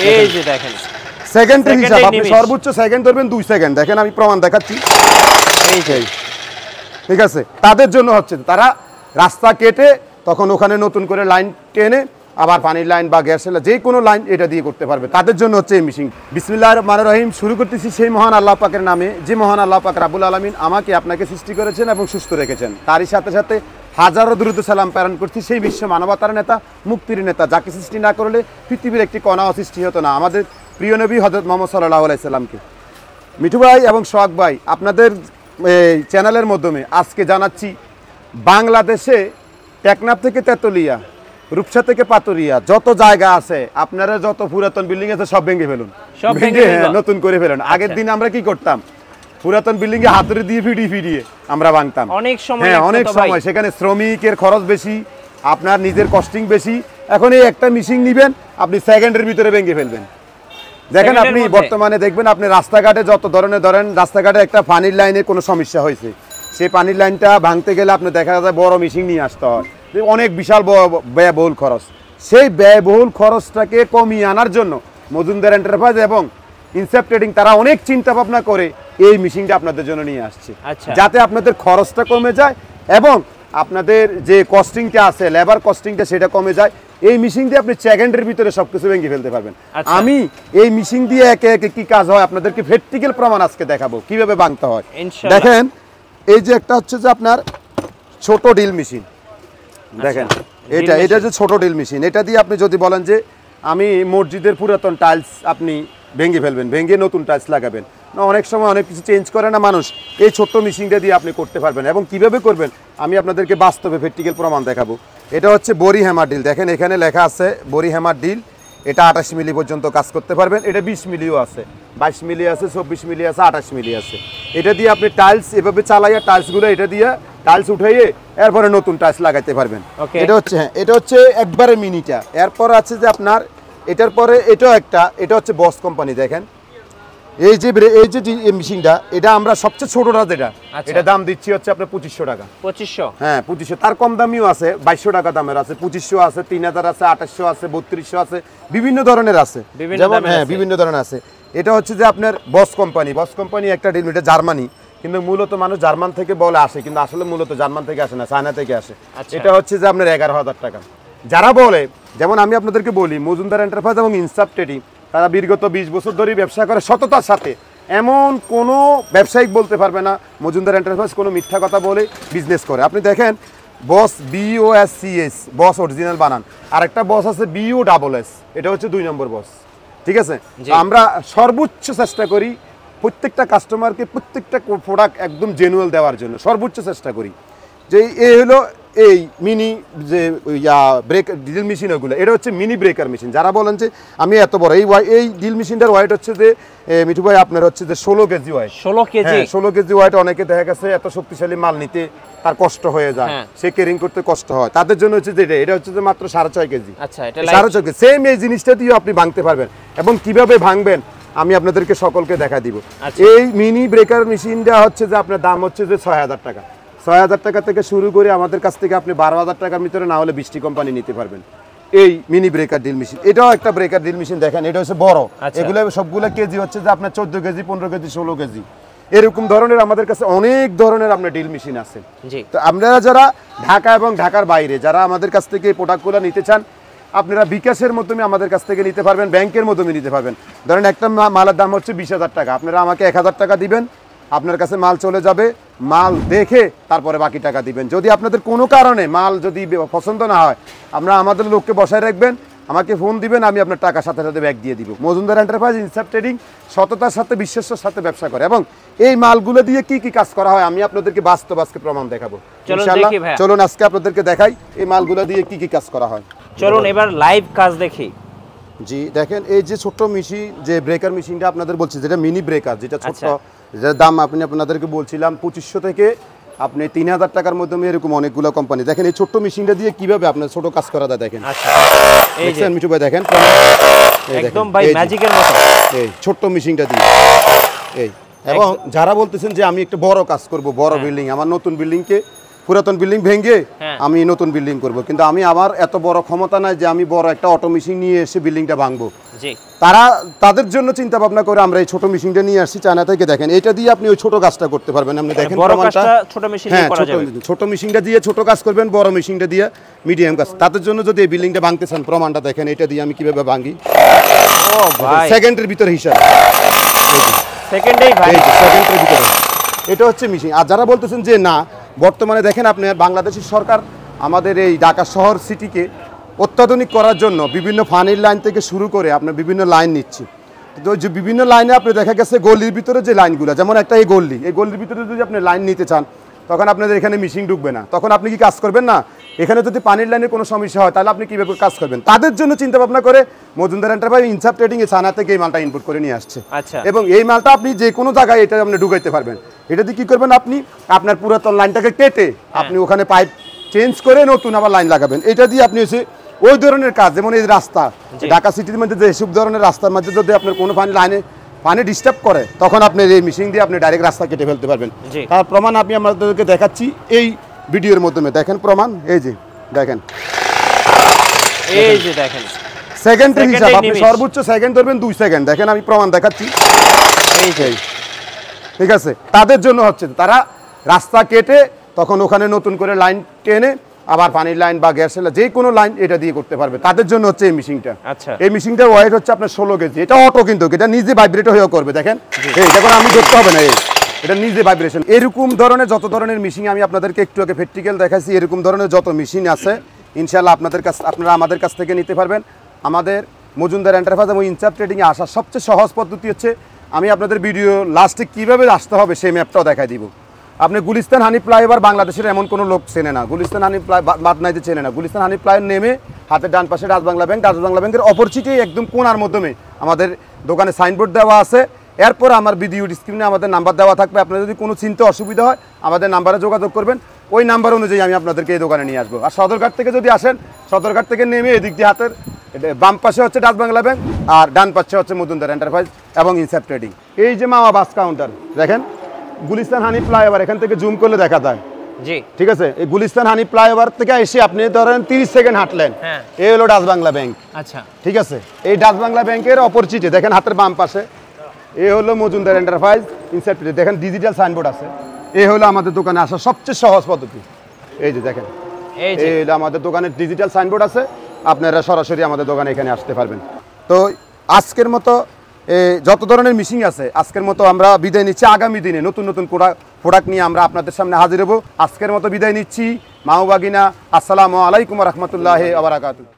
এই যে দেখেন সেকেন্ডের হিসাব, আপনি সর্বোচ্চ সেকেন্ড ধরবেন 2 সেকেন্ড। দেখেন আমি প্রমাণ দেখাচ্ছি, এই যে ঠিক আছে। তাদের জন্য হচ্ছে তারা রাস্তা কেটে তখন ওখানে নতুন করে লাইন টেনে আবার পানির লাইন বা গ্যাসের যে কোনো লাইন এটা দিয়ে করতে পারবে, তাদের জন্য হচ্ছে এই মেশিন। বিসমিল্লাহির রহমানির রহিম। শুরু করতেছি সেই মহান আল্লাহ পাকের নামে, যে মহান আল্লাহ পাক রাব্বুল আলামিন আমাকে আপনাকে সৃষ্টি করেছেন এবং সুস্থ রেখেছেন। তারই সাথে সাথে হাজারো দুরূদ সালাম প্রেরণ করছি সেই বিশ্ব মানবতার নেতা, মুক্তির নেতা, যাকে সৃষ্টি না করলে পৃথিবীর একটি কণাও সৃষ্টি হতো না, আমাদের প্রিয় নবী হযরত মুহাম্মদ সাল্লাল্লাহু আলাইহি সাল্লামকে। মিঠু ভাই এবং সোহাগ ভাই, আপনাদের চ্যানেলের মাধ্যমে আজকে জানাচ্ছি বাংলাদেশে টেকনাফ থেকে তেতুলিয়া, রূপসা থেকে পাতুরিয়া যত জায়গা আছে, আপনারা যত পুরাতন বিল্ডিং আছে সব ভেঙে ফেলুন, ভেঙে নতুন করে ফেলুন। আগের দিন আমরা কি করতাম, পুরাতন বিল্ডিং এ হাতুড়ি দিয়ে ফিরিয়ে আমরা ভাঙতাম অনেক সময়। হ্যাঁ, অনেক সময় সেখানে শ্রমিকের খরচ বেশি, আপনার নিজের কস্টিং বেশি। এখন এই একটা মেশিন নিবেন, আপনি সেকেন্ডের ভিতরে ভেঙে ফেলবেন। দেখেন আপনি বর্তমানে দেখবেন আপনি রাস্তাঘাটে যত ধরনের ধরেন রাস্তাঘাটে একটা পানির লাইনে কোনো সমস্যা হয়েছে, সেই পানির লাইনটা ভাঙতে গেলে আপনি দেখা যায় বড় মেশিন নিয়ে আসতে হয়, অনেক বিশাল ব্যয়বহুল খরচ। সেই ব্যয়বহুল খরচটাকে কমিয়ে আনার জন্য মজুমদার এন্টারপ্রাইজ এবং ইনসাফ ট্রেডিং তারা অনেক চিন্তা ভাবনা করে এই মেশিনটা আপনাদের জন্য নিয়ে আসছে, যাতে আপনাদের খরচটা কমে যায় এবং আপনাদের যে কস্টিংটা আছে, লেবার কস্টিংটা, সেটা কমে যায়। এই মেশিন দিয়ে আপনি সেকেন্ডের ভিতরে সবকিছু ভেঙে ফেলতে পারবেন। আমি এই মেশিন দিয়ে একে একে কি কাজ হয় আপনাদেরকে প্র্যাকটিক্যাল প্রমাণ আজকে দেখাবো কিভাবে ভাঙতে হয়। দেখেন এই যে একটা হচ্ছে যে আপনার ছোট ডিল মেশিন, দেখেন এটা যে ছোট ডিল মেশিন, এটা দিয়ে আপনি যদি বলেন যে আমি মসজিদের পুরাতন টাইলস আপনি ভেঙে ফেলবেন, ভেঙে নতুন টাইলস লাগাবেন, অনেক সময় অনেক কিছু চেঞ্জ করে না মানুষ, এই ছোট্ট মেশিনটা দিয়ে আপনি করতে পারবেন। এবং কিভাবে করবেন আমি আপনাদেরকে বাস্তবে প্র্যাকটিক্যাল প্রমাণ দেখাবো। এটা হচ্ছে বড়ি হ্যামার ডিল, দেখেন এখানে লেখা আছে বড়ি হ্যামার ডিল। এটা 28 মিলি পর্যন্ত কাজ করতে পারবেন, এটা 20 মিলিও আছে, 22 মিলি আছে, 24 মিলি আছে, 28 মিলি আছে। এটা দিয়ে আপনি টাইলস এভাবে চালাইয়া টাইলসগুলো এটা দিয়ে টাইলস উঠাইয়ে এরপরে নতুন টাইলস লাগাইতে পারবেন। এটা হচ্ছে এটা হচ্ছে একবারে মিনিটা। এরপর আছে যে আপনার এটার পরে এটাও একটা, এটা হচ্ছে বস কোম্পানি। দেখেন এই যে মেশিনটা, এটা আমরা সবচেয়ে ছোটটা যেটা, এটা দাম দিচ্ছি হচ্ছে আপনার 2500 টাকা। 2500? হ্যাঁ 2500। তার কম দামিও আছে, 2200 টাকা দামের আছে, 2500 আছে, 3000 আছে, 2800 আছে, 3200 আছে, বিভিন্ন ধরনের আছে, যেমন হ্যাঁ বিভিন্ন ধরনের আছে। এটা হচ্ছে যে আপনার বস কোম্পানি। বস কোম্পানি একটা ডিল, এটা জার্মানি, কিন্তু মূলত মানুষ জার্মান থেকে বলে আসে, কিন্তু আসলে মূলত জার্মান থেকে আসে না, চায়না থেকে আসে। এটা হচ্ছে যে আপনার 11000 টাকা। যারা বলে, যেমন আমি আপনাদেরকে বলি, মজুমদার এন্টারপ্রাইজ এবং ইনসাফ ট্রেডিং তারা বিগত 20 বছর ধরে ব্যবসা করে সততার সাথে। এমন কোনো ব্যবসায়িক বলতে পারবে না মজুমদার এন্টারপ্রাইজ কোনো মিথ্যা কথা বলে বিজনেস করে। আপনি দেখেন বস BOSCS, বস অরিজিনাল বানান, আর একটা বস আছে BOSS, এটা হচ্ছে 2 নম্বর বস, ঠিক আছে। আমরা সর্বোচ্চ চেষ্টা করি প্রত্যেকটা কাস্টমারকে প্রত্যেকটা প্রোডাক্ট একদম জেনুয়াল দেওয়ার জন্য, সর্বোচ্চ চেষ্টা করি। যে এই হলো এই মিনি যে ব্রেক ডিল মেশিন, ওগুলো এটা হচ্ছে মিনি ব্রেকার মেশিন। যারা বলেন যে আমি এত বড়, এই ডিল মেশিনটার ওয়েট হচ্ছে যে মিঠু ভাই আপনার হচ্ছে যে 16 কেজি ওয়েট। 16 KG wait. অনেকে দেখা গেছে এত শক্তিশালী মাল নিতে তার কষ্ট হয়ে যায়, সে ক্যারিং করতে কষ্ট হয়, তাদের জন্য হচ্ছে যে এটা হচ্ছে যে মাত্র 6.5 কেজি। আচ্ছা, এটা 6.5 কেজি। সেম এই জিনিসটা দিয়ে আপনি ভাঙতে পারবেন এবং কিভাবে ভাঙবেন আমি আপনাদেরকে সকলকে দেখা দিব। এই মিনি ব্রেকার মেশিনটা হচ্ছে যে আপনার দাম হচ্ছে যে 6000 টাকা। 6000 টাকা থেকে শুরু করে আমাদের কাছ থেকে আপনি 12,000 টাকার ভিতরে না হলে 20টি কোম্পানি নিতে পারবেন এই মিনি ব্রেকার ডিল মেশিন। এটাও একটা ব্রেকার ডিল মেশিন। দেখেন এটা হচ্ছে বড়, এগুলো সবগুলো কেজি হচ্ছে যে আপনার 14 কেজি, 15 কেজি, 16 কেজি, এরকম ধরনের আমাদের কাছে অনেক ধরনের আপনার ডিল মেশিন আছে। তো আপনারা যারা ঢাকা এবং ঢাকার বাইরে যারা আমাদের কাছ থেকে এই প্রোডাক্টগুলো নিতে চান, আপনারা বিকাশের মাধ্যমে আমাদের কাছ থেকে নিতে পারবেন, ব্যাংকের মাধ্যমে নিতে পারবেন। ধরেন একটা মালের দাম হচ্ছে 20,000 টাকা, আপনারা আমাকে 1000 টাকা দিবেন, আপনার কাছে মাল চলে যাবে, মাল দেখে তারপরে বাকি টাকা দিবেন। যদি আপনাদের কোনো কারণে মাল যদি পছন্দ না হয়, আমরা আমাদের লোককে বসায় রাখবেন, আমাকে ফোন দিবেন, আমি আপনার টাকা সাথে সাথে ব্যাক দিয়ে দিব। মজুমদার এন্টারপ্রাইজ ইনসাফ ট্রেডিং সততার সাথে বিশ্বাসের সাথে ব্যবসা করে এবং এই মালগুলো দিয়ে কি কি কাজ করা হয় আমি আপনাদেরকে বাস্তব আজকে প্রমাণ দেখাবো ইনশাআল্লাহ। চলুন আজকে আপনাদেরকে দেখাই এই মালগুলো দিয়ে কি কি কাজ করা হয়। চলুন এবার লাইভ কাজ দেখি। জি দেখেন এই যে ছোট্ট মেশিন, যে ব্রেকার মেশিনটা আপনাদের বলছি, যেটা মিনি ব্রেকার, যেটা ছোট্ট, যেটার দাম আপনাদেরকে বলছিলাম 2500 থেকে আপনি 3000 টাকার মধ্যে এরকম অনেকগুলো কোম্পানি। দেখেন এই ছোট্ট মেশিনটা দিয়ে কিভাবে আপনার ছোট কাজ করা যায় দেখেন। দেখছেন মিঠু ভাই, দেখেন একদম ভাই ম্যাজিকের মতো এই ছোট্ট মেশিনটা দিয়ে এই। এবং যারা বলতেছেন যে আমি একটা বড় কাজ করব, বড় বিল্ডিং, আমার নতুন বিল্ডিংকে পুরাতন বিল্ডিং ভেঙে হ্যাঁ। আমি নতুন বিল্ডিং করব, কিন্তু আমি আমার এত বড় ক্ষমতা নাই যে আমি বড় একটা অটো মেশিন নিয়ে এসে বিল্ডিংটা ভাঙবো। জি তাদের জন্য চিন্তা ভাবনা করে আমরা এই ছোট মেশিনটা নিয়ে আসছি চায়না থেকে। দেখেন এটা দিয়ে আপনি ওই ছোট কাজটা করতে পারবেন। আপনি দেখেন বড় প্রমাণটা। কাজটা ছোট মেশিন দিয়ে হ্যাঁ, করা যাবে। ছোট মেশিনটা দিয়ে ছোট কাজ করবেন, বড় মেশিনটা দিয়ে মিডিয়াম কাজ। তাদের জন্য যদি এই বিল্ডিংটা ভাঙতে চান, প্রমাণটা দেখেন এটা দিয়ে আমি কিভাবে ভাঙি। ও ভাই সেকেন্ডের ভিতরে হিসাব, সেকেন্ডেই ভাই এই যে সেকেন্ডের ভিতরে এটা হচ্ছে মেশিন। আর যারা বলতেছেন যে না, বর্তমানে দেখেন আপনি বাংলাদেশের সরকার আমাদের এই ঢাকা শহর সিটিকে অত্যাধুনিক করার জন্য বিভিন্ন ফানির লাইন থেকে শুরু করে আপনার বিভিন্ন লাইন নিচ্ছে। তো যে বিভিন্ন লাইনে আপনি দেখা গেছে গলির ভিতরে যে লাইনগুলো, যেমন একটা এই গলির ভিতরে যদি আপনি লাইন নিতে চান, তখন আপনাদের এখানে মেশিন ঢুকবে না। তখন আপনি কি কাজ করবেন না? এখানে যদি পানির লাইনে কোনো সমস্যা হয় তাহলে আপনি কীভাবে কাজ করবেন? তাদের জন্য চিন্তা ভাবনা করে মজুমদার এন্টারপ্রাইজ ইনসাফ ট্রেডিং এ চায়না থেকে এই মালটা ইনপুট করে নিয়ে আসছে। আচ্ছা। এবং এই মালটা আপনি যে কোনো জায়গায় এটা আপনি ঢুকাইতে পারবেন। এটা দিয়ে কী করবেন, আপনি আপনার পুরাতন লাইনটাকে কেটে আপনি ওখানে পাইপ চেঞ্জ করে নতুন আবার লাইন লাগাবেন। এটা দিয়ে আপনি হচ্ছে ওই ধরনের কাজ, যেমন এই রাস্তা ঢাকা সিটির মধ্যে যে এসব ধরনের রাস্তার মধ্যে যদি আপনার কোনো পানি ডিস্টার্ব করে, তখন আপনি এই মেশিন দিয়ে আপনি ডাইরেক্ট রাস্তা কেটে ফেলতে পারবেন। তার প্রমাণ আমি আপনাদেরকে দেখাচ্ছি এই ভিডিওর মাধ্যমে। দেখেন প্রমাণ, এই যে দেখেন, এই যে দেখেন সেকেন্ডের হিসাব। আপনি সর্বোচ্চ সেকেন্ড ধরবেন 2 সেকেন্ড। দেখেন আমি প্রমাণ দেখাচ্ছি, এই যে ঠিক আছে। তাদের জন্য হচ্ছে তারা রাস্তা কেটে তখন ওখানে নতুন করে লাইন টেনে আবার পানির লাইন বা গ্যাসের যে কোনো লাইন এটা দিয়ে করতে পারবে। তাদের জন্য হচ্ছে এই মেশিনটা। আচ্ছা। এই মেশিনটার ওয়েট হচ্ছে আপনার 16 কেজি। এটা অটো, কিন্তু এটা নিজে ভাইব্রেট হয়েও করবে। দেখেন এই দেখুন, আমি ধরতে হবে না, এটা নিজে ভাইব্রেশন। এরকম ধরনের যত ধরনের মেশিন আমি আপনাদেরকে একটু আগে প্র্যাকটিক্যাল দেখাইছি, এরকম ধরনের যত মেশিন আছে ইনশাআল্লাহ আপনারা আমাদের কাছ থেকে নিতে পারবেন। আমাদের মজুমদার এন্টারপ্রাইজ এবং ইনসাফ ট্রেডিংয়ে আসার সবচেয়ে সহজ পদ্ধতি হচ্ছে আমি আপনাদের ভিডিও লাস্টে কীভাবে আসতে হবে সেই ম্যাপটাও দেখাই দিব। আপনি গুলিস্তান হানি ফ্লাইওভার বাংলাদেশের এমন কোনো লোক চেনে না, গুলিস্তান হানি ফ্লাই বাদনাইতে চেনে না। গুলিস্তান হানি ফ্লাইওভার নেমে হাতের ডান পাশে রাজবাংলা ব্যাংকের অপরচিটে একদম কোণার মাধ্যমে আমাদের দোকানে সাইনবোর্ড দেওয়া আছে। এরপর আমার ভিডিও স্ক্রিনে আমাদের নাম্বার দেওয়া থাকবে। আপনার যদি কোনো চিন্তা অসুবিধা হয় আমাদের নাম্বারে যোগাযোগ করবেন, ওই নাম্বার অনুযায়ী আমি আপনাদেরকে এই দোকানে নিয়ে আসবো। আর সদরঘাট থেকে যদি আসেন, সদরঘাট থেকে নেমে এদিক দিয়ে হাতের বাম পাশে হচ্ছে রাজবাংলা ব্যাংক আর ডান পাশে হচ্ছে মজুমদার এন্টারপ্রাইজ এবং ইনসাফ ট্রেডিং। এই যে মামা বাস কাউন্টার দেখেন, গুলিস্তান হানি ফ্লাইওভার এখান থেকে জুম করলে দেখা যায়। জি ঠিক আছে। এই গুলিস্তান হানি ফ্লাইওভার থেকে এসে আপনি ধরেন 30 সেকেন্ড হাঁটলেন, এই হলো ডাচবাংলা ব্যাংক। আচ্ছা, ঠিক আছে। এই ডাচবাংলা ব্যাংকের অপরচিটে দেখেন হাতের বাম পাশে এই হলো মজুমদার এন্টারপ্রাইজ ইনসাফ ট্রেডিং। দেখেন ডিজিটাল সাইনবোর্ড আছে। এই হলো আমাদের দোকানে আসার সবচেয়ে সহজ পদ্ধতি। এই যে দেখেন, এই হলো আমাদের দোকানের ডিজিটাল সাইনবোর্ড আছে। আপনারা সরাসরি আমাদের দোকানে এখানে আসতে পারবেন। তো আজকের মতো যত ধরনের মেশিন আছে আজকের মতো আমরা বিদায় নিচ্ছি। আগামী দিনে নতুন নতুন প্রোডাক্ট নিয়ে আমরা আপনাদের সামনে হাজির হব। আজকের মতো বিদায় নিচ্ছি। মাও বাগিনা, আসসালামু আলাইকুম ওয়া রাহমাতুল্লাহি ওয়া বারাকাতুহু।